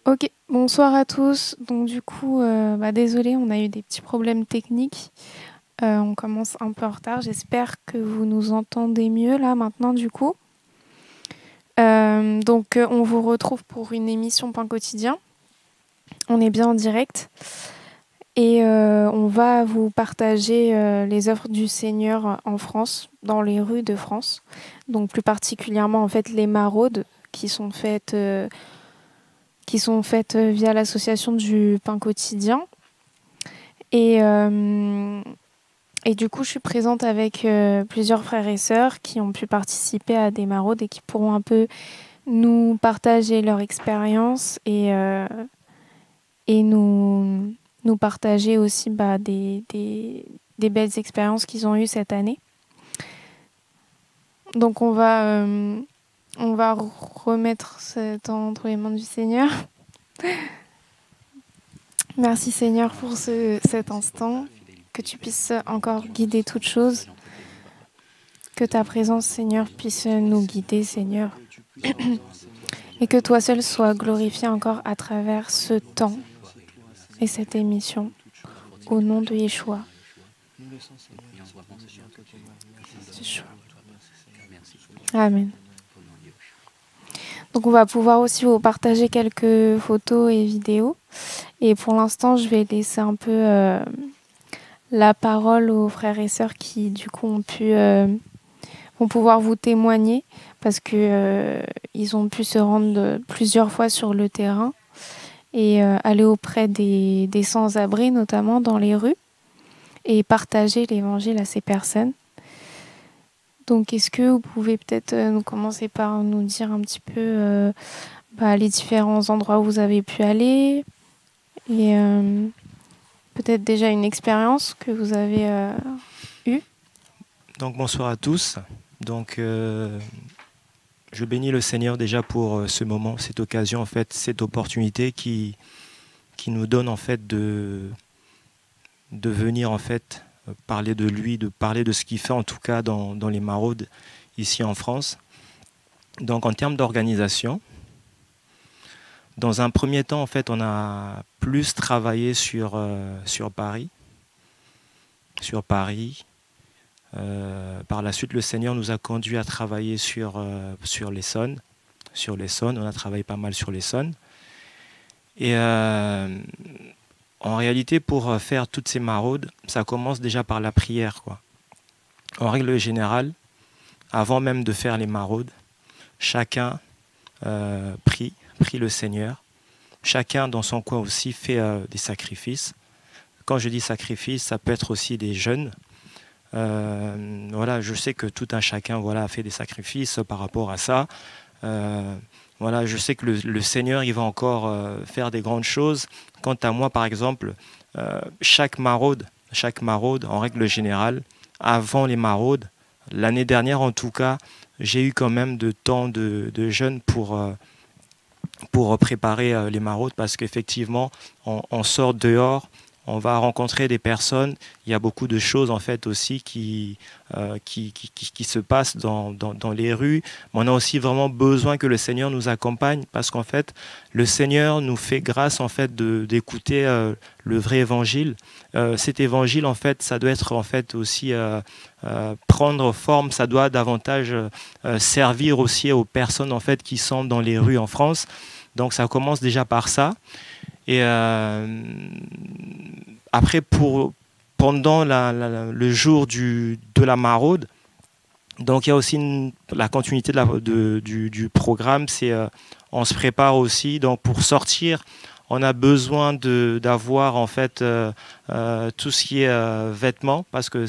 Ok, bonsoir à tous. Donc du coup, désolé, on a eu des petits problèmes techniques. On commence un peu en retard. J'espère que vous nous entendez mieux là maintenant du coup. On vous retrouve pour une émission Pain Quotidien. On est bien en direct et on va vous partager les œuvres du Seigneur en France, dans les rues de France. Donc plus particulièrement en fait les maraudes qui sont faites via l'association du Pain Quotidien. Et, euh, et du coup, je suis présente avec plusieurs frères et sœurs qui ont pu participer à des maraudes et qui pourront un peu nous partager leur expérience et nous partager aussi des belles expériences qu'ils ont eues cette année. Donc on va remettre ce temps entre les mains du Seigneur. Merci Seigneur pour cet instant, que tu puisses encore guider toutes choses, que ta présence Seigneur puisse nous guider Seigneur, et que toi seul sois glorifié encore à travers ce temps et cette émission, au nom de Yeshua. Amen. Donc on va pouvoir aussi vous partager quelques photos et vidéos. Et pour l'instant, je vais laisser un peu la parole aux frères et sœurs qui, du coup, vont pouvoir vous témoigner parce que ils ont pu se rendre plusieurs fois sur le terrain et aller auprès des sans-abri, notamment dans les rues, et partager l'évangile à ces personnes. Donc, est-ce que vous pouvez peut-être nous commencer par nous dire un petit peu les différents endroits où vous avez pu aller et peut-être déjà une expérience que vous avez eue. Donc bonsoir à tous. Donc je bénis le Seigneur déjà pour ce moment, cette occasion, en fait, cette opportunité qui nous donne en fait de venir en fait parler de lui, de parler de ce qu'il fait en tout cas dans les maraudes ici en France. Donc en termes d'organisation, dans un premier temps en fait on a plus travaillé sur Paris. Par la suite, le Seigneur nous a conduits à travailler sur l'Essonne. On a travaillé pas mal sur l'Essonne. Et en réalité, pour faire toutes ces maraudes, ça commence déjà par la prière, quoi. En règle générale, avant même de faire les maraudes, chacun prie le Seigneur. Chacun dans son coin aussi fait des sacrifices. Quand je dis sacrifice, ça peut être aussi des jeûnes. Je sais que tout un chacun a fait des sacrifices par rapport à ça. Je sais que le Seigneur il va encore faire des grandes choses. Quant à moi, par exemple, chaque maraude, en règle générale, avant les maraudes, l'année dernière en tout cas, j'ai eu quand même de temps de jeûne pour préparer les maraudes parce qu'effectivement, on sort dehors. On va rencontrer des personnes. Il y a beaucoup de choses en fait aussi qui se passent dans les rues. Mais on a aussi vraiment besoin que le Seigneur nous accompagne parce qu'en fait, le Seigneur nous fait grâce en fait d'écouter le vrai évangile. Cet évangile en fait, ça doit être en fait aussi prendre forme. Ça doit davantage servir aussi aux personnes en fait qui sont dans les rues en France. Donc ça commence déjà par ça. Et après, pendant le jour de la maraude, donc il y a aussi la continuité du programme, c'est on se prépare aussi. Donc pour sortir, on a besoin d'avoir en fait tout ce qui est vêtements parce que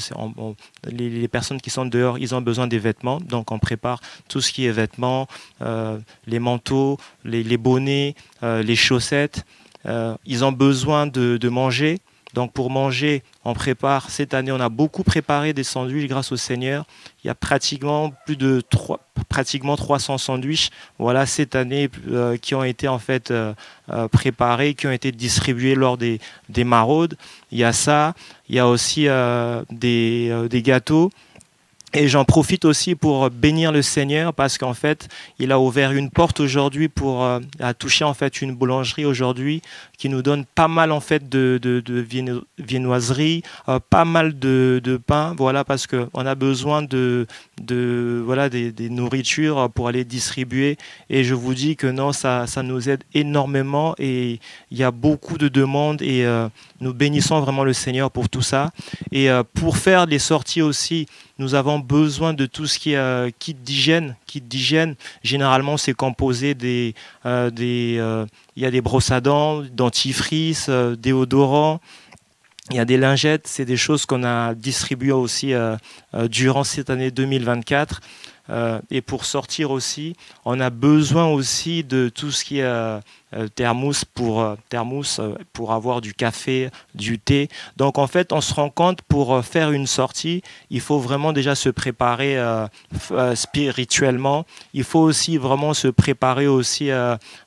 les personnes qui sont dehors, ils ont besoin des vêtements. Donc on prépare tout ce qui est vêtements, les manteaux, les bonnets, les chaussettes. Ils ont besoin de manger. Donc pour manger, on prépare. Cette année, on a beaucoup préparé des sandwichs grâce au Seigneur. Il y a pratiquement pratiquement 300 sandwichs cette année qui ont été en fait préparés, qui ont été distribués lors des maraudes. Il y a ça. Il y a aussi des gâteaux. Et j'en profite aussi pour bénir le Seigneur parce qu'en fait, il a ouvert une porte aujourd'hui pour à toucher en fait une boulangerie aujourd'hui qui nous donne pas mal en fait de viennoiseries, pas mal de pain, voilà parce que on a besoin voilà des nourritures pour aller distribuer. Et je vous dis que non, ça nous aide énormément et il y a beaucoup de demandes et nous bénissons vraiment le Seigneur pour tout ça. Et pour faire les sorties aussi, nous avons besoin de tout ce qui est kit d'hygiène. Kit d'hygiène, généralement, c'est composé il y a des brosses à dents, dentifrice, déodorant. Il y a des lingettes, c'est des choses qu'on a distribuées aussi durant cette année 2024. Et pour sortir aussi, on a besoin aussi de tout ce qui est thermos pour avoir du café, du thé. Donc en fait, on se rend compte pour faire une sortie, il faut vraiment déjà se préparer spirituellement. Il faut aussi vraiment se préparer aussi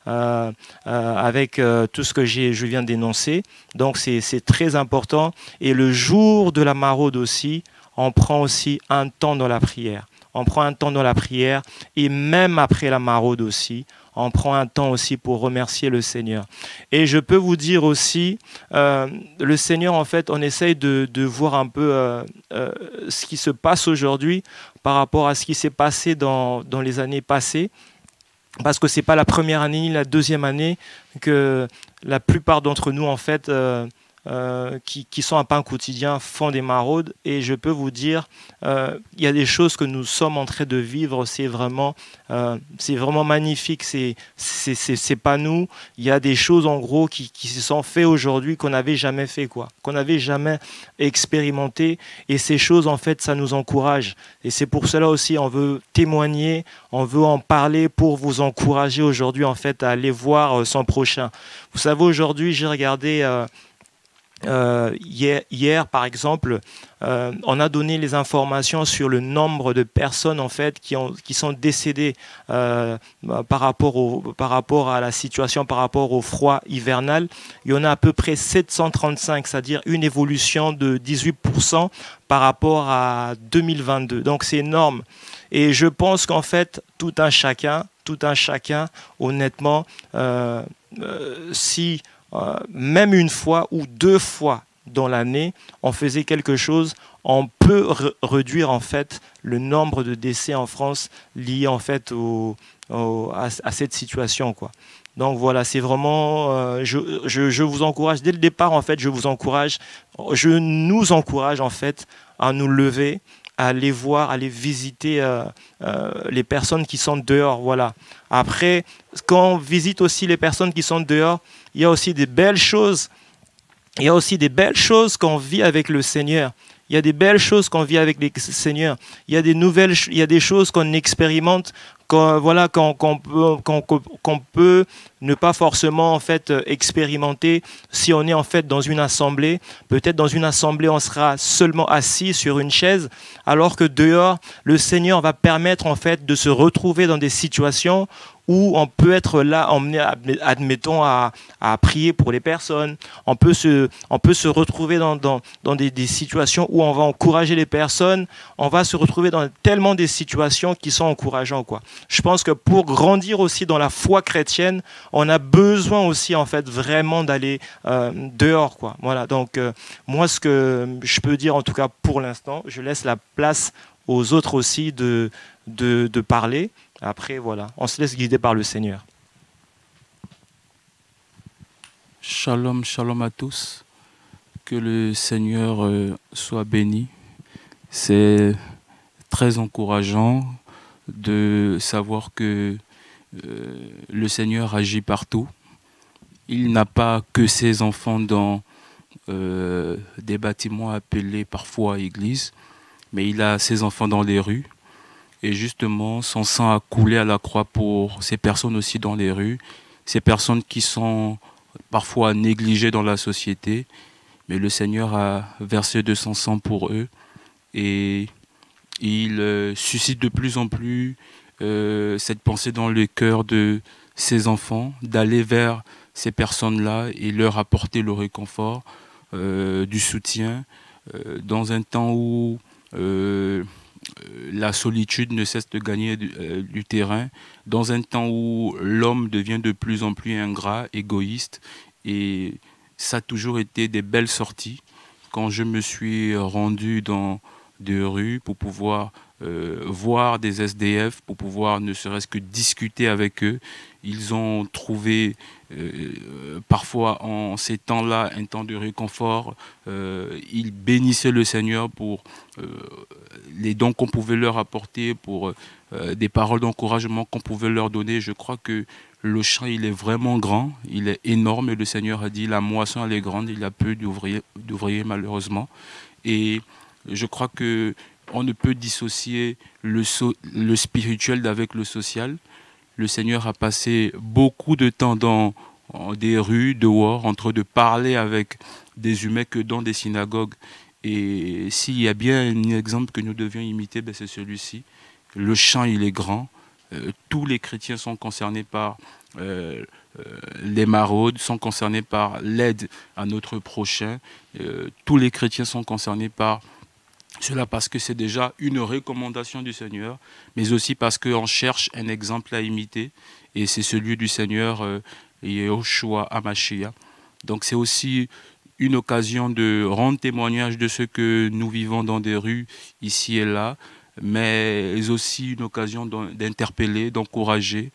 avec tout ce que je viens d'énoncer. Donc c'est très important. Et le jour de la maraude aussi, on prend aussi un temps dans la prière. On prend un temps dans la prière et même après la maraude aussi, on prend un temps aussi pour remercier le Seigneur. Et je peux vous dire aussi, le Seigneur, en fait, on essaye de voir un peu ce qui se passe aujourd'hui par rapport à ce qui s'est passé dans les années passées. Parce que ce n'est pas la première année ni la deuxième année que la plupart d'entre nous, en fait, qui sont à pain quotidien font des maraudes et je peux vous dire il y a des choses que nous sommes en train de vivre, c'est vraiment magnifique, c'est pas nous, il y a des choses en gros qui se sont faites aujourd'hui qu'on n'avait jamais fait qu'on n'avait jamais expérimenté et ces choses en fait ça nous encourage et c'est pour cela aussi on veut témoigner, on veut en parler pour vous encourager aujourd'hui en fait à aller voir son prochain. Vous savez aujourd'hui j'ai regardé hier, par exemple, on a donné les informations sur le nombre de personnes en fait qui sont décédées par rapport à la situation, par rapport au froid hivernal. Il y en a à peu près 735, c'est-à-dire une évolution de 18% par rapport à 2022. Donc c'est énorme. Et je pense qu'en fait, tout un chacun, honnêtement, si même une fois ou deux fois dans l'année, on faisait quelque chose, on peut réduire en fait le nombre de décès en France liés en fait à cette situation quoi. Donc voilà, c'est vraiment, je vous encourage dès le départ en fait, je nous encourage en fait à nous lever, à aller voir, à aller visiter les personnes qui sont dehors. Voilà. Après, quand on visite aussi les personnes qui sont dehors, il y a aussi des belles choses. Il y a aussi des belles choses qu'on vit avec le Seigneur. Il y a des belles choses qu'on vit avec le Seigneur. Il y a il y a des choses qu'on expérimente, qu'on peut ne pas forcément en fait expérimenter si on est en fait dans une assemblée. Peut-être dans une assemblée, on sera seulement assis sur une chaise, alors que dehors, le Seigneur va permettre en fait de se retrouver dans des situations où on peut être là, emmené, admettons, à prier pour les personnes. On peut se retrouver dans des situations où on va encourager les personnes. On va se retrouver dans tellement des situations qui sont encourageantes, quoi. Je pense que pour grandir aussi dans la foi chrétienne, on a besoin aussi, en fait, vraiment d'aller dehors, quoi. Voilà. Donc, moi, ce que je peux dire, en tout cas pour l'instant, je laisse la place aux autres aussi de parler. Après, voilà, on se laisse guider par le Seigneur. Shalom, shalom à tous. Que le Seigneur soit béni. C'est très encourageant de savoir que le Seigneur agit partout. Il n'a pas que ses enfants dans des bâtiments appelés parfois églises, mais il a ses enfants dans les rues. Et justement, son sang a coulé à la croix pour ces personnes aussi dans les rues, ces personnes qui sont parfois négligées dans la société, mais le Seigneur a versé de son sang pour eux et il suscite de plus en plus cette pensée dans le cœur de ses enfants, d'aller vers ces personnes-là et leur apporter le réconfort, du soutien, dans un temps où la solitude ne cesse de gagner du terrain, dans un temps où l'homme devient de plus en plus ingrat, égoïste, et ça a toujours été des belles sorties. Quand je me suis rendu dans des rues pour pouvoir voir des SDF, pour pouvoir ne serait-ce que discuter avec eux, ils ont trouvé parfois en ces temps-là un temps de réconfort. Ils bénissaient le Seigneur pour les dons qu'on pouvait leur apporter, pour des paroles d'encouragement qu'on pouvait leur donner. Je crois que le champ, il est vraiment grand, il est énorme. Et le Seigneur a dit, la moisson, elle est grande, il y a peu d'ouvriers malheureusement. Et je crois que on ne peut dissocier le spirituel d'avec le social. Le Seigneur a passé beaucoup de temps dans des rues, dehors, en train de parler avec des humains que dans des synagogues. Et s'il y a bien un exemple que nous devions imiter, ben c'est celui-ci. Le champ, il est grand. Tous les chrétiens sont concernés par les maraudes, sont concernés par l'aide à notre prochain. Tous les chrétiens sont concernés par cela parce que c'est déjà une recommandation du Seigneur, mais aussi parce qu'on cherche un exemple à imiter, et c'est celui du Seigneur Yehoshua HaMashiach. Donc c'est aussi une occasion de rendre témoignage de ce que nous vivons dans des rues ici et là, mais aussi une occasion d'interpeller, d'encourager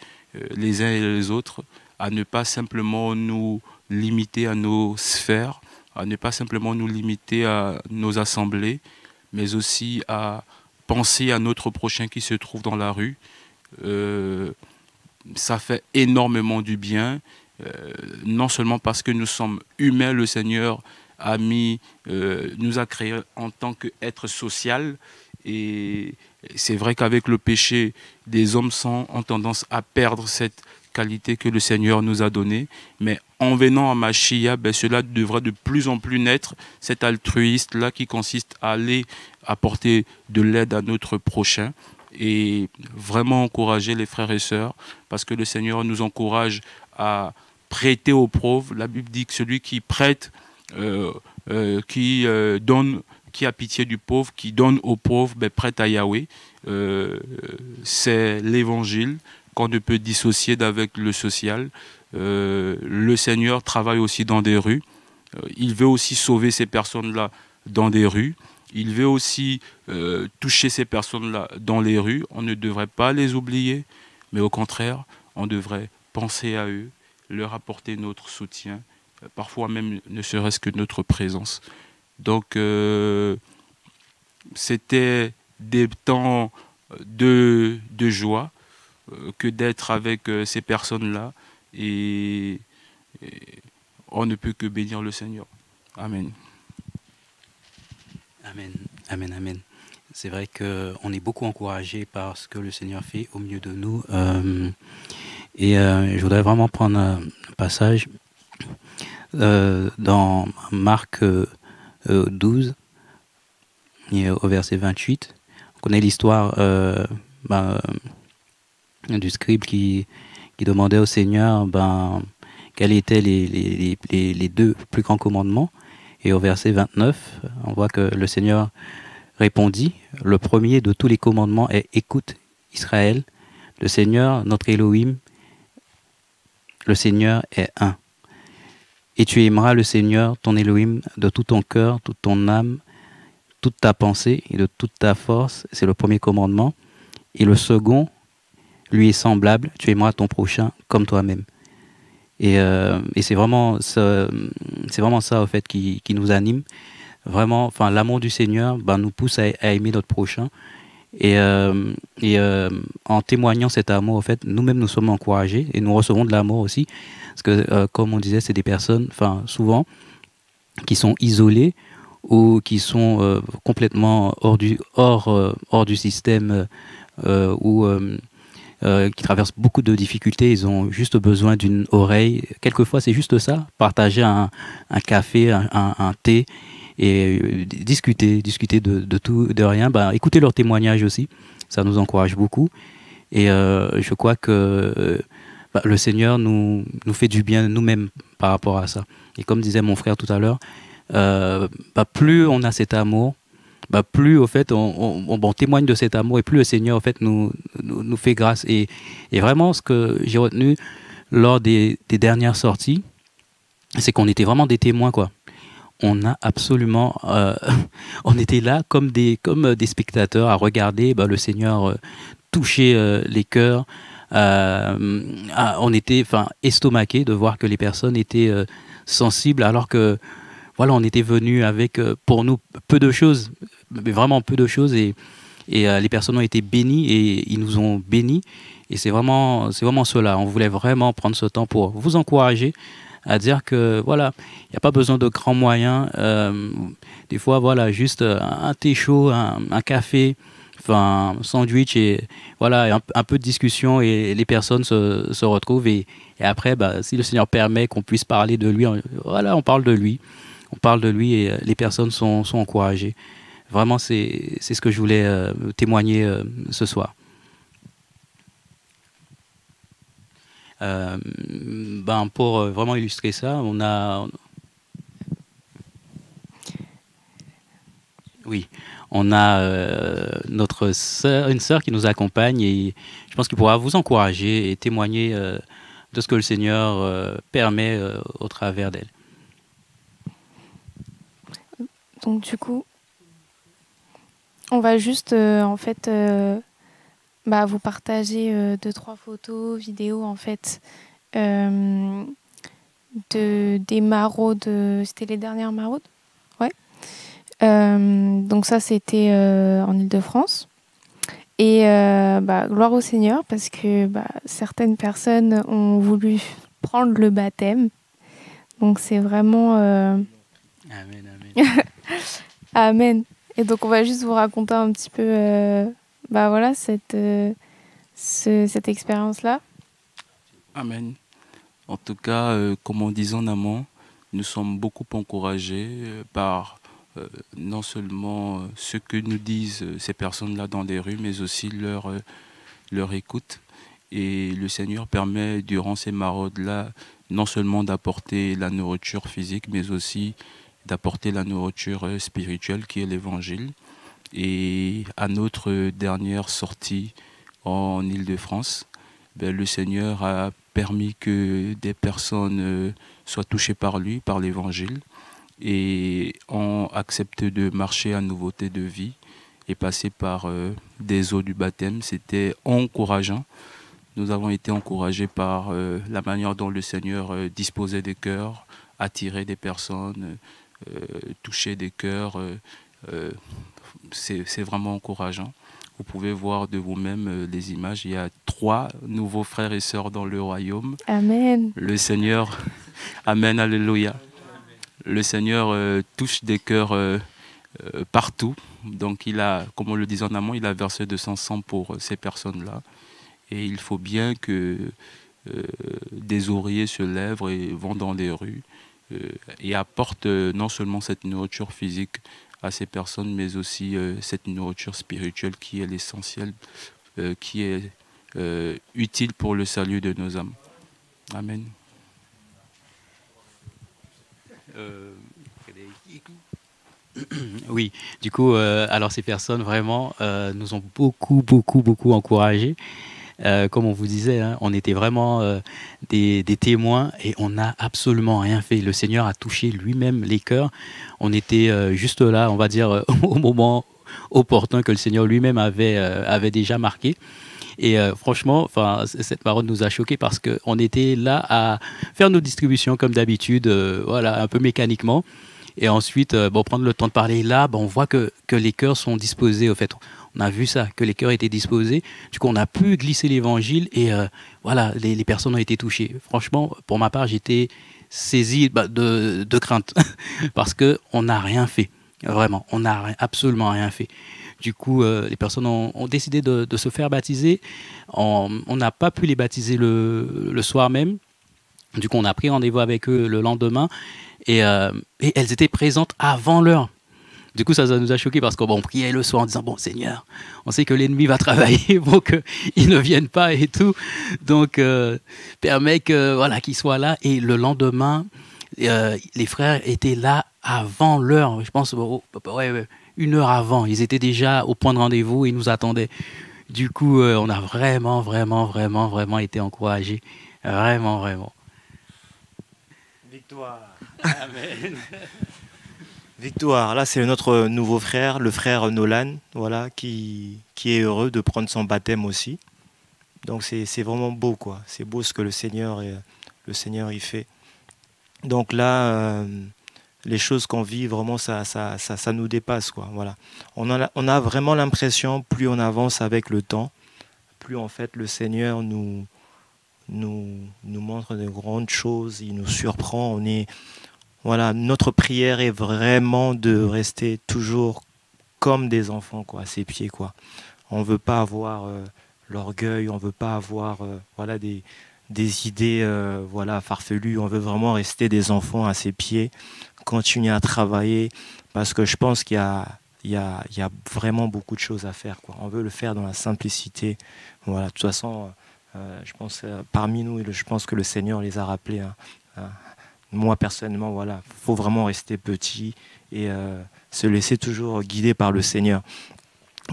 les uns et les autres à ne pas simplement nous limiter à nos sphères, à ne pas simplement nous limiter à nos assemblées, mais aussi à penser à notre prochain qui se trouve dans la rue. Ça fait énormément du bien, non seulement parce que nous sommes humains, le Seigneur nous a créés en tant qu'être social, et c'est vrai qu'avec le péché, des hommes ont tendance à perdre cette qualité que le Seigneur nous a donnée, mais en venant à Mashiach, ben cela devra de plus en plus naître, cet altruiste-là qui consiste à aller apporter de l'aide à notre prochain, et vraiment encourager les frères et sœurs, parce que le Seigneur nous encourage à prêter aux pauvres. La Bible dit que celui qui prête, donne, qui a pitié du pauvre, qui donne aux pauvres, ben, prête à Yahweh. C'est l'évangile qu'on ne peut dissocier d'avec le social. Le Seigneur travaille aussi dans des rues. Il veut aussi sauver ces personnes-là dans des rues. Il veut aussi toucher ces personnes-là dans les rues. On ne devrait pas les oublier, mais au contraire, on devrait penser à eux, leur apporter notre soutien, parfois même ne serait-ce que notre présence. Donc, c'était des temps de joie que d'être avec ces personnes-là, et on ne peut que bénir le Seigneur. Amen. Amen, amen, amen. C'est vrai qu'on est beaucoup encouragé par ce que le Seigneur fait au milieu de nous. Je voudrais vraiment prendre un passage dans Marc 12, au verset 28. On connaît l'histoire du scribe qui demandait au Seigneur quels étaient les deux plus grands commandements. Et au verset 29, on voit que le Seigneur répondit, le premier de tous les commandements est « Écoute Israël, le Seigneur, notre Elohim, le Seigneur est un. Et tu aimeras le Seigneur, ton Elohim, de tout ton cœur, toute ton âme, toute ta pensée et de toute ta force. » C'est le premier commandement. Et le second, lui est semblable, tu aimeras ton prochain comme toi-même. Et c'est vraiment ça en fait qui nous anime. Vraiment, enfin, l'amour du Seigneur nous pousse à aimer notre prochain. Et en témoignant cet amour, en fait, nous-mêmes nous sommes encouragés et nous recevons de l'amour aussi. Parce que, comme on disait, c'est des personnes, enfin, souvent, qui sont isolées ou qui sont complètement hors du système qui traversent beaucoup de difficultés. Ils ont juste besoin d'une oreille. Quelquefois, c'est juste ça, partager un café, un thé, et discuter de tout, de rien. Écouter leurs témoignages aussi, ça nous encourage beaucoup. Et je crois que le Seigneur nous fait du bien nous-mêmes par rapport à ça. Et comme disait mon frère tout à l'heure, plus on a cet amour, bah, plus au fait on témoigne de cet amour et plus le Seigneur en fait nous fait grâce. Et vraiment ce que j'ai retenu lors des dernières sorties, c'est qu'on était vraiment des témoins, quoi. On a absolument, on était là comme des spectateurs à regarder le Seigneur toucher les cœurs. On était, enfin, estomaqués de voir que les personnes étaient sensibles, alors que voilà, on était venus avec pour nous peu de choses, mais vraiment peu de choses, et les personnes ont été bénies et ils nous ont bénis. Et c'est vraiment cela. On voulait vraiment prendre ce temps pour vous encourager à dire que voilà, il n'y a pas besoin de grands moyens. Des fois, voilà, juste un thé chaud, un café, enfin, un sandwich et voilà, un peu de discussion et les personnes se retrouvent et après, bah, si le Seigneur permet qu'on puisse parler de lui, voilà, on parle de lui. On parle de lui et les personnes sont encouragées. Vraiment, c'est ce que je voulais témoigner ce soir. Pour vraiment illustrer ça, on a notre sœur, une sœur qui nous accompagne et je pense qu'il pourra vous encourager et témoigner de ce que le Seigneur permet au travers d'elle. Donc du coup, on va juste en fait vous partager 2-3 photos, vidéos en fait des maraudes. C'était les dernières maraudes, ouais. Donc ça c'était en Île-de-France et gloire au Seigneur parce que certaines personnes ont voulu prendre le baptême. Donc c'est vraiment Amen, amen. Amen. Et donc on va juste vous raconter un petit peu cette expérience-là. Amen. En tout cas, comme on disait en amont, nous sommes beaucoup encouragés par non seulement ce que nous disent ces personnes-là dans les rues, mais aussi leur écoute. Et le Seigneur permet, durant ces maraudes-là, non seulement d'apporter la nourriture physique, mais aussi d'apporter la nourriture spirituelle qui est l'Évangile. Et à notre dernière sortie en Île-de-France, le Seigneur a permis que des personnes soient touchées par lui, par l'Évangile, et ont accepté de marcher à nouveauté de vie et passer par des eaux du baptême. C'était encourageant. Nous avons été encouragés par la manière dont le Seigneur disposait des cœurs, attirait des personnes, touchait des cœurs. C'est vraiment encourageant. Vous pouvez voir de vous-même les images. Il y a 3 nouveaux frères et sœurs dans le royaume. Amen. Le Seigneur, Amen, Alléluia. Le Seigneur touche des cœurs partout. Donc il a, comme on le disait en amont, il a versé de son sang pour ces personnes-là. Et il faut bien que des ouvriers se lèvent et vont dans les rues et apportent non seulement cette nourriture physique à ces personnes, mais aussi cette nourriture spirituelle qui est l'essentiel, qui est utile pour le salut de nos âmes. Amen. Oui, du coup, alors ces personnes vraiment nous ont beaucoup encouragés. Comme on vous disait, hein, on était vraiment des témoins et on n'a absolument rien fait. Le Seigneur a touché lui-même les cœurs. On était juste là, on va dire, au moment opportun que le Seigneur lui-même avait déjà marqué. Et franchement, cette parole nous a choqués parce qu'on était là à faire nos distributions comme d'habitude, voilà, un peu mécaniquement. Et ensuite, prendre le temps de parler là, on voit que les cœurs sont disposés, au fait. On a vu ça, que les cœurs étaient disposés. Du coup, on a pu glisser l'évangile et voilà, les personnes ont été touchées. Franchement, pour ma part, j'étais saisi de crainte parce qu'on n'a rien fait. Vraiment, on n'a absolument rien fait. Du coup, les personnes ont décidé de se faire baptiser. On n'a pas pu les baptiser le soir même. Du coup, on a pris rendez-vous avec eux le lendemain et elles étaient présentes avant l'heure. Du coup, ça nous a choqués parce qu'on priait le soir en disant « Bon, Seigneur, on sait que l'ennemi va travailler pour qu'ils ne viennent pas et tout. Donc, permets qu'ils soient là. » Et le lendemain, les frères étaient là avant l'heure. Je pense, 1 heure avant. Ils étaient déjà au point de rendez-vous, ils nous attendaient. Du coup, on a vraiment été encouragés. Vraiment, vraiment. Victoire. Amen. Victoire, là c'est notre nouveau frère, le frère Nolan, voilà, qui est heureux de prendre son baptême aussi. Donc c'est vraiment beau, quoi. C'est beau ce que le Seigneur il fait. Donc là, les choses qu'on vit, vraiment, ça nous dépasse, quoi. Voilà. On a vraiment l'impression, plus on avance avec le temps, plus en fait le Seigneur nous montre de grandes choses, il nous surprend. Voilà, notre prière est vraiment de rester toujours comme des enfants, quoi, à ses pieds, quoi. On ne veut pas avoir l'orgueil, on ne veut pas avoir voilà, des idées voilà, farfelues. On veut vraiment rester des enfants à ses pieds, continuer à travailler, parce que je pense qu'il y a vraiment beaucoup de choses à faire, quoi. On veut le faire dans la simplicité. Voilà, de toute façon, je pense parmi nous, je pense que le Seigneur les a rappelés. Hein. Moi, personnellement, voilà, faut vraiment rester petit et se laisser toujours guider par le Seigneur.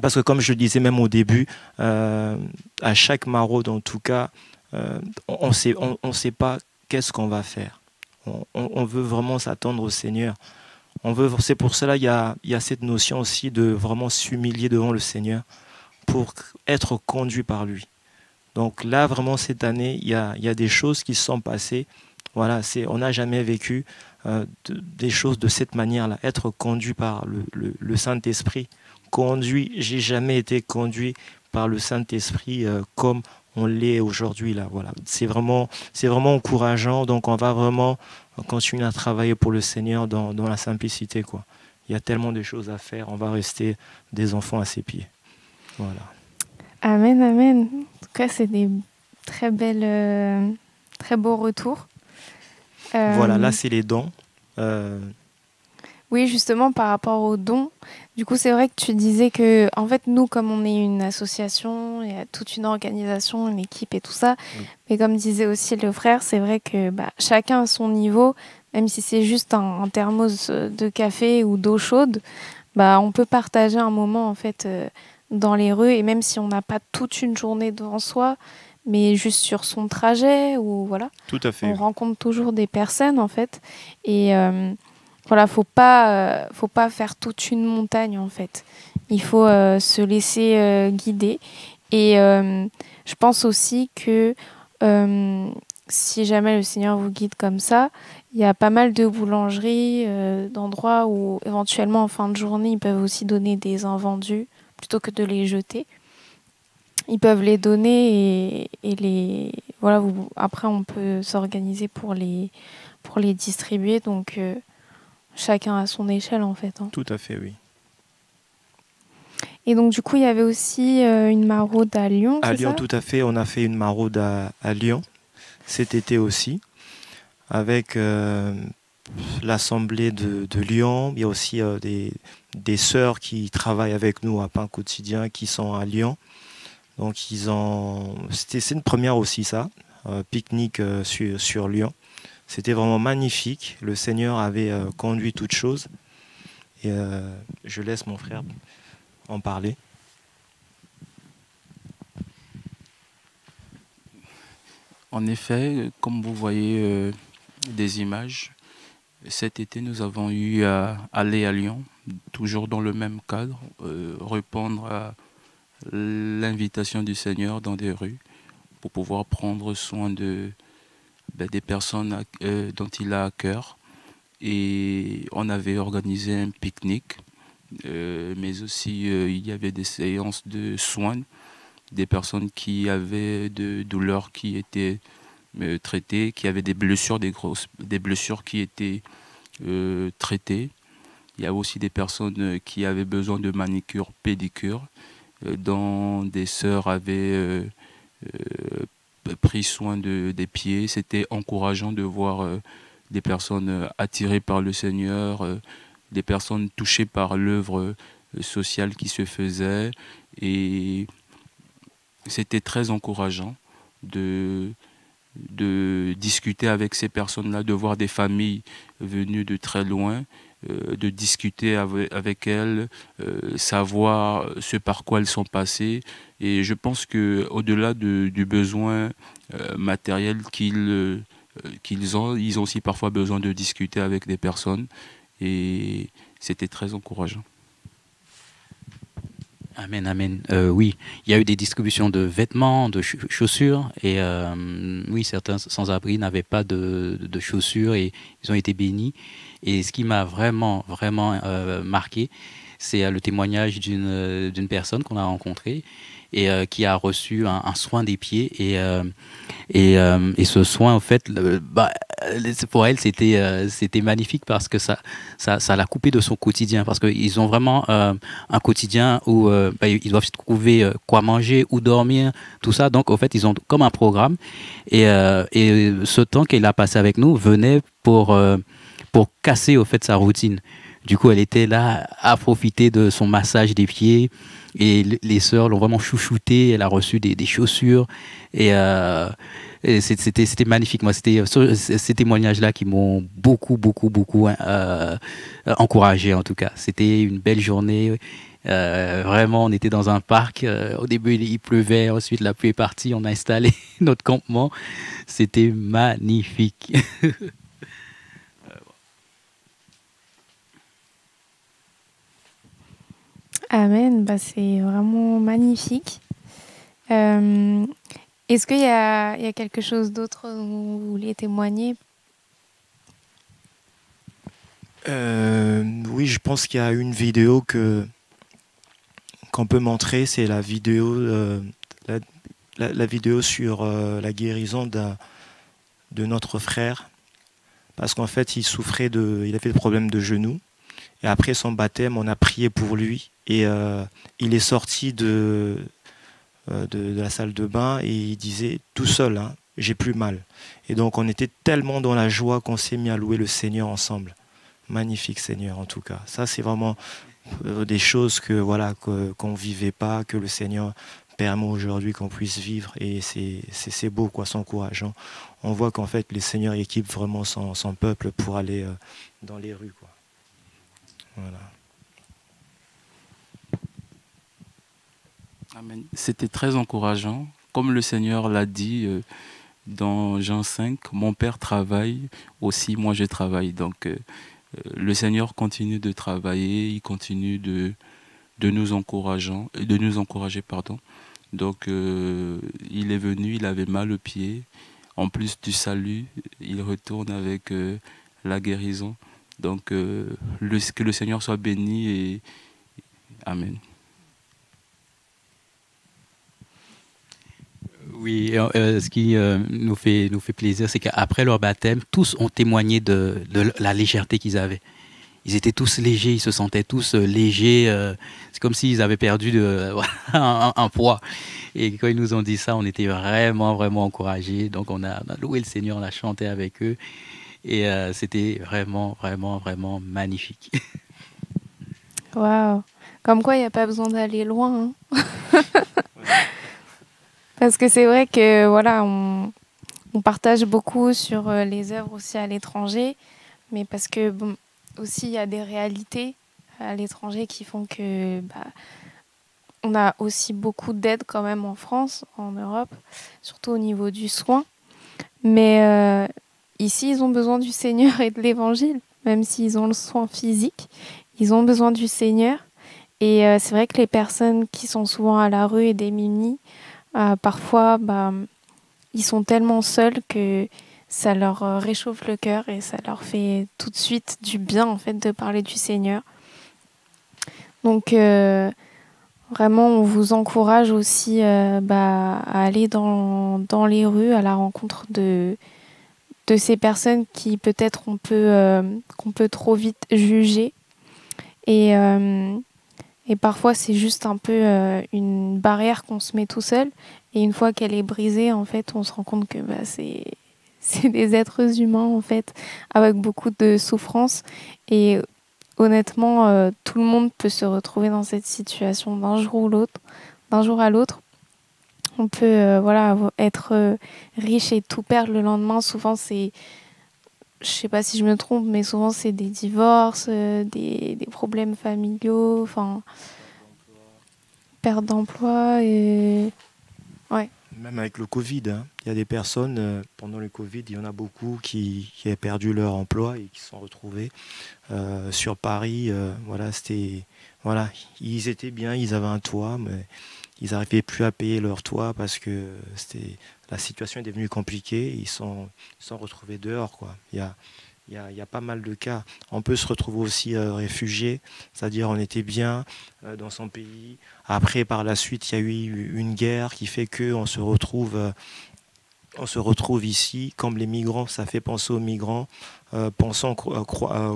Parce que comme je le disais même au début, à chaque maraude, en tout cas, on sait pas qu'est-ce qu'on va faire. On veut vraiment s'attendre au Seigneur. C'est pour cela qu'il y a cette notion aussi de vraiment s'humilier devant le Seigneur pour être conduit par lui. Donc là, vraiment, cette année, il y a des choses qui se sont passées. Voilà, on n'a jamais vécu des choses de cette manière-là. Être conduit par le Saint-Esprit. J'ai jamais été conduit par le Saint-Esprit comme on l'est aujourd'hui là. Voilà, c'est vraiment encourageant. Donc on va vraiment continuer à travailler pour le Seigneur dans la simplicité, quoi. Il y a tellement de choses à faire. On va rester des enfants à ses pieds. Voilà. Amen, amen. En tout cas, c'est des très beaux retours. Voilà, là c'est les dons. Oui, justement, par rapport aux dons, du coup, c'est vrai que tu disais que, en fait, nous, comme on est une association, il y a toute une organisation, une équipe et tout ça, oui. Mais comme disait aussi le frère, c'est vrai que chacun à son niveau, même si c'est juste un thermos de café ou d'eau chaude, on peut partager un moment, en fait, dans les rues, et même si on n'a pas toute une journée devant soi, mais juste sur son trajet, ou voilà. Tout à fait. On rencontre toujours des personnes, en fait, et... voilà, faut pas faire toute une montagne en fait. Il faut se laisser guider. Et je pense aussi que si jamais le Seigneur vous guide comme ça, il y a pas mal de boulangeries, d'endroits où éventuellement en fin de journée, ils peuvent aussi donner des invendus plutôt que de les jeter. Ils peuvent les donner et voilà. Après, on peut s'organiser pour les distribuer. Donc chacun à son échelle, en fait. Hein. Tout à fait, oui. Et donc, du coup, il y avait aussi une maraude à Lyon, à c'est Lyon, ça ? Tout à fait. On a fait une maraude à Lyon, cet été aussi, avec l'Assemblée de Lyon. Il y a aussi des sœurs qui travaillent avec nous à Pain Quotidien, qui sont à Lyon. Donc, c'est une première aussi, ça, pique-nique sur Lyon. C'était vraiment magnifique. Le Seigneur avait conduit toutes choses. Et je laisse mon frère en parler. En effet, comme vous voyez des images, cet été, nous avons eu à aller à Lyon, toujours dans le même cadre, répondre à l'invitation du Seigneur dans des rues pour pouvoir prendre soin des personnes dont il a à cœur. Et on avait organisé un pique-nique, mais aussi il y avait des séances de soins, des personnes qui avaient de douleurs qui étaient traitées, qui avaient des blessures, des blessures qui étaient traitées. Il y a aussi des personnes qui avaient besoin de manicure, pédicure, dont des sœurs avaient pris soin des pieds. C'était encourageant de voir des personnes attirées par le Seigneur, des personnes touchées par l'œuvre sociale qui se faisait. Et c'était très encourageant de discuter avec ces personnes-là, de voir des familles venues de très loin, de discuter avec elles, savoir ce par quoi elles sont passées. Et je pense que au-delà du besoin matériel qu'ils ont, ils ont aussi parfois besoin de discuter avec des personnes. Et c'était très encourageant. Amen, amen. Oui, il y a eu des distributions de vêtements, de chaussures, et oui, certains sans-abri n'avaient pas de chaussures et ils ont été bénis. Et ce qui m'a vraiment, vraiment marqué, c'est le témoignage d'une personne qu'on a rencontrée et qui a reçu un soin des pieds et ce soin, en fait, pour elle, c'était magnifique parce que ça l'a coupé de son quotidien. Parce qu'ils ont vraiment un quotidien où ils doivent trouver quoi manger, où dormir, tout ça. Donc, en fait, ils ont comme un programme. Et ce temps qu'elle a passé avec nous venait pour casser, au fait, sa routine. Du coup, elle était là à profiter de son massage des pieds. Et les sœurs l'ont vraiment chouchoutée. Elle a reçu des chaussures. Et c'était magnifique. Moi, c'était ces témoignages-là qui m'ont beaucoup, beaucoup, beaucoup encouragé, en tout cas. C'était une belle journée. Vraiment, on était dans un parc. Au début, il pleuvait. Ensuite, la pluie est partie. On a installé notre campement. C'était magnifique. Amen, bah, c'est vraiment magnifique. Est-ce qu'il y a quelque chose d'autre dont vous vouliez témoigner? Oui, je pense qu'il y a une vidéo qu'on peut montrer, c'est la vidéo, la vidéo sur la guérison de notre frère, parce qu'en fait, il avait des problèmes de genoux. Et après son baptême, on a prié pour lui et il est sorti de la salle de bain et il disait tout seul, hein, j'ai plus mal. Et donc on était tellement dans la joie qu'on s'est mis à louer le Seigneur ensemble. Magnifique Seigneur en tout cas. Ça c'est vraiment des choses qu'on vivait pas, que le Seigneur permet aujourd'hui qu'on puisse vivre et c'est beau quoi, c'est encourageant. On voit qu'en fait le Seigneur équipe vraiment son peuple pour aller dans les rues quoi. Voilà. Amen. C'était très encourageant. Comme le Seigneur l'a dit dans Jean 5, mon Père travaille, aussi moi je travaille. Donc le Seigneur continue de travailler, il continue de nous encourager, pardon. Donc il est venu, il avait mal au pied. En plus du salut, il retourne avec la guérison. Donc que le Seigneur soit béni et Amen. Oui, ce qui nous fait plaisir, c'est qu'après leur baptême, tous ont témoigné de la légèreté qu'ils avaient. Ils étaient tous légers, ils se sentaient tous légers. C'est comme s'ils avaient perdu un poids. Et quand ils nous ont dit ça, on était vraiment, vraiment encouragés. Donc on a loué le Seigneur, on a chanté avec eux. Et c'était vraiment, vraiment, vraiment magnifique. Waouh! Comme quoi, il n'y a pas besoin d'aller loin. Hein. Parce que c'est vrai que voilà, on partage beaucoup sur les œuvres aussi à l'étranger, mais parce que bon, aussi il y a des réalités à l'étranger qui font que on a aussi beaucoup d'aide quand même en France, en Europe, surtout au niveau du soin. Mais ici, ils ont besoin du Seigneur et de l'Évangile, même s'ils ont le soin physique, ils ont besoin du Seigneur. Et c'est vrai que les personnes qui sont souvent à la rue et démunies, parfois, ils sont tellement seuls que ça leur réchauffe le cœur et ça leur fait tout de suite du bien en fait de parler du Seigneur. Donc vraiment, on vous encourage aussi à aller dans les rues à la rencontre de ces personnes qui peut-être qu'on peut trop vite juger. Et parfois, c'est juste un peu une barrière qu'on se met tout seul. Et une fois qu'elle est brisée, en fait, on se rend compte que c'est des êtres humains, en fait, avec beaucoup de souffrance. Et honnêtement, tout le monde peut se retrouver dans cette situation d'un jour à l'autre. On peut être riche et tout perdre le lendemain. Souvent, c'est je sais pas si je me trompe, mais souvent c'est des divorces, des problèmes familiaux, enfin, perte d'emploi et... Ouais. Même avec le Covid, hein, il y a des personnes, pendant le Covid, il y en a beaucoup qui avaient perdu leur emploi et qui se sont retrouvés sur Paris. Voilà, voilà, ils étaient bien, ils avaient un toit, mais ils n'arrivaient plus à payer leur toit parce que la situation est devenue compliquée. Ils sont retrouvés dehors, quoi. Il y a pas mal de cas. On peut se retrouver aussi réfugié, c'est-à-dire on était bien dans son pays. Après, par la suite, il y a eu une guerre qui fait qu'on se retrouve ici. Comme les migrants, ça fait penser aux migrants,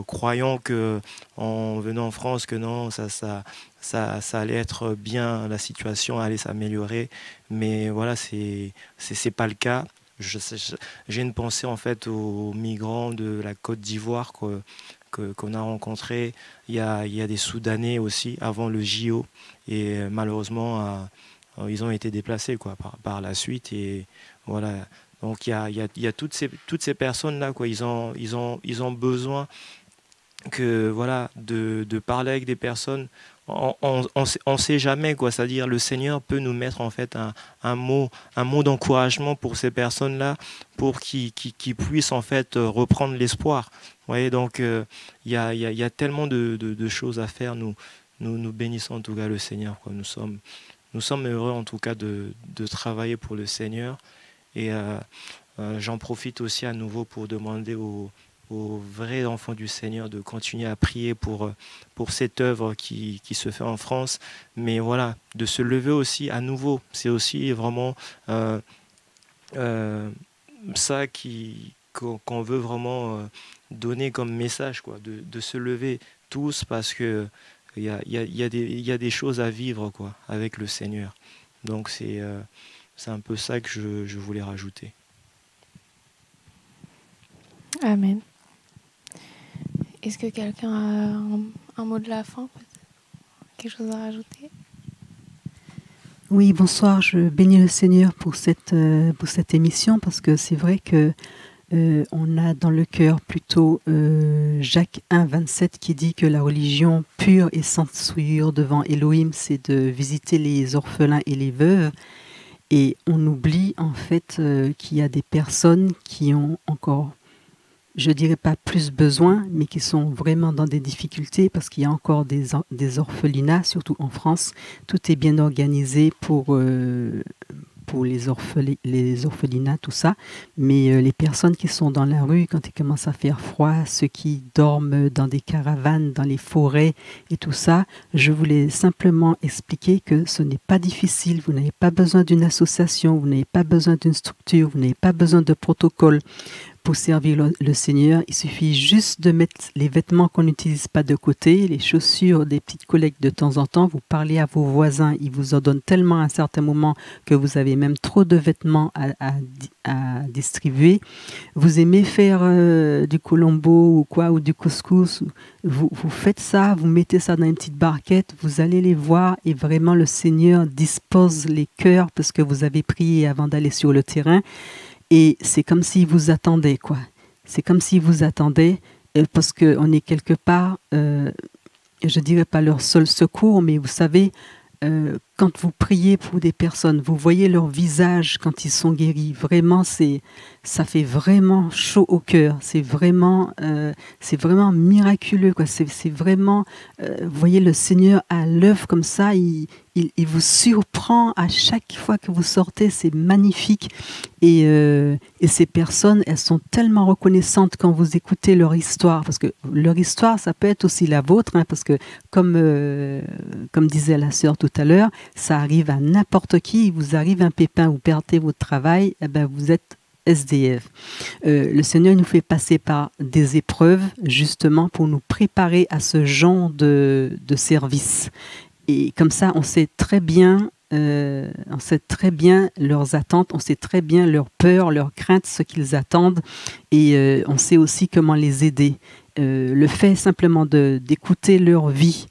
croyant que en venant en France, que non, ça allait être bien, la situation allait s'améliorer. Mais voilà, c'est pas le cas. J'ai une pensée en fait aux migrants de la Côte d'Ivoire qu'on a rencontrés. Il y a des Soudanais aussi avant le JO et malheureusement ils ont été déplacés quoi par la suite et voilà. Donc il y a toutes ces personnes là quoi. Ils ont besoin que voilà de parler avec des personnes. On sait jamais quoi, c'est-à-dire le Seigneur peut nous mettre en fait un mot d'encouragement pour ces personnes-là, pour qu'ils puissent en fait reprendre l'espoir. Vous voyez, donc il y a tellement de choses à faire. Nous bénissons en tout cas le Seigneur, quoi. Nous sommes heureux en tout cas de travailler pour le Seigneur et j'en profite aussi à nouveau pour demander aux vrais enfants du Seigneur de continuer à prier pour cette œuvre qui se fait en France, mais voilà, de se lever aussi à nouveau. C'est aussi vraiment ça qu'on veut vraiment donner comme message, quoi, de se lever tous parce que il y a des choses à vivre quoi, avec le Seigneur. Donc c'est un peu ça que je voulais rajouter. Amen. Est-ce que quelqu'un a un mot de la fin, quelque chose à rajouter? Oui, bonsoir. Je bénis le Seigneur pour cette émission parce que c'est vrai que on a dans le cœur plutôt Jacques 1, 27 qui dit que la religion pure et sans souillure devant Elohim, c'est de visiter les orphelins et les veuves. Et on oublie en fait qu'il y a des personnes qui ont encore, je dirais pas plus besoin, mais qui sont vraiment dans des difficultés parce qu'il y a encore des orphelinats, surtout en France. Tout est bien organisé pour les orphelinats, tout ça. Mais les personnes qui sont dans la rue, quand il commence à faire froid, ceux qui dorment dans des caravanes, dans les forêts et tout ça, je voulais simplement expliquer que ce n'est pas difficile. Vous n'avez pas besoin d'une association, vous n'avez pas besoin d'une structure, vous n'avez pas besoin de protocole pour servir le Seigneur. Il suffit juste de mettre les vêtements qu'on n'utilise pas de côté, les chaussures, des petites collectes de temps en temps. Vous parlez à vos voisins, ils vous en donnent tellement à un certain moment que vous avez même trop de vêtements à distribuer. Vous aimez faire du colombo ou quoi, ou du couscous, vous faites ça, vous mettez ça dans une petite barquette, vous allez les voir et vraiment le Seigneur dispose les cœurs parce que vous avez prié avant d'aller sur le terrain. Et c'est comme s'il vous attendait, quoi. C'est comme s'il vous attendait parce qu'on est quelque part, je dirais pas leur seul secours, mais vous savez, quand vous priez pour des personnes, vous voyez leur visage quand ils sont guéris. Vraiment, ça fait vraiment chaud au cœur. C'est vraiment miraculeux, quoi. C'est vraiment, vous voyez le Seigneur à l'œuvre comme ça. Il vous surprend à chaque fois que vous sortez. C'est magnifique. Et ces personnes, elles sont tellement reconnaissantes quand vous écoutez leur histoire, parce que leur histoire, ça peut être aussi la vôtre, hein, parce que comme disait la sœur tout à l'heure, ça arrive à n'importe qui. Il vous arrive un pépin, vous perdez votre travail, eh ben vous êtes SDF. Le Seigneur nous fait passer par des épreuves justement pour nous préparer à ce genre de service. Et comme ça, on sait très bien leurs attentes, on sait très bien leurs peurs, leurs craintes, ce qu'ils attendent, et on sait aussi comment les aider. Le fait simplement d'écouter leur vie,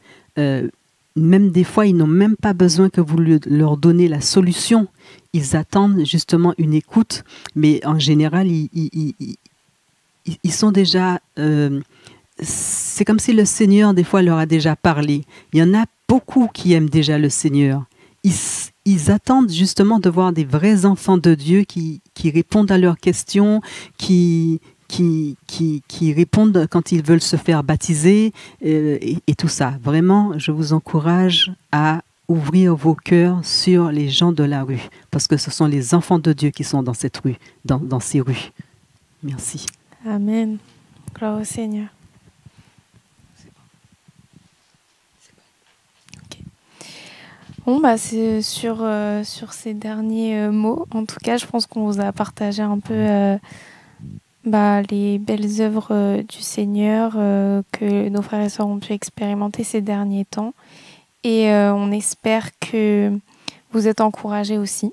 même des fois, ils n'ont même pas besoin que vous leur donnez la solution. Ils attendent justement une écoute, mais en général, ils ils sont déjà... c'est comme si le Seigneur, des fois, leur a déjà parlé. Il y en a beaucoup qui aiment déjà le Seigneur. Ils attendent justement de voir des vrais enfants de Dieu qui répondent à leurs questions, qui répondent quand ils veulent se faire baptiser et tout ça. Vraiment, je vous encourage à ouvrir vos cœurs sur les gens de la rue, parce que ce sont les enfants de Dieu qui sont dans cette rue, dans ces rues. Merci. Amen. Gloire au Seigneur. Okay. Bon, bah, c'est sur ces derniers mots. En tout cas, je pense qu'on vous a partagé un peu les belles œuvres du Seigneur que nos frères et sœurs ont pu expérimenter ces derniers temps. Et on espère que vous êtes encouragés aussi.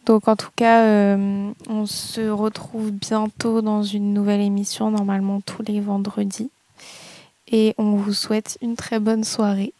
Donc en tout cas, on se retrouve bientôt dans une nouvelle émission, normalement tous les vendredis. Et on vous souhaite une très bonne soirée.